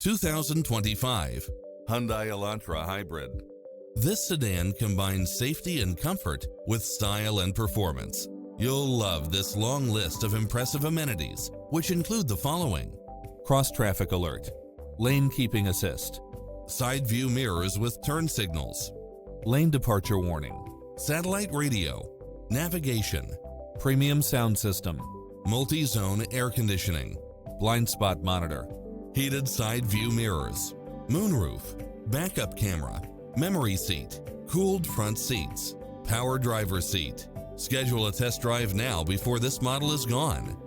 2025 Hyundai Elantra Hybrid. This sedan combines safety and comfort with style and performance. You'll love this long list of impressive amenities, which include the following: cross-traffic alert, lane keeping assist, side view mirrors with turn signals, lane departure warning, satellite radio, navigation, premium sound system, multi-zone air conditioning, blind spot monitor, heated side view mirrors, moonroof, backup camera, memory seat, cooled front seats, power driver seat. Schedule a test drive now before this model is gone.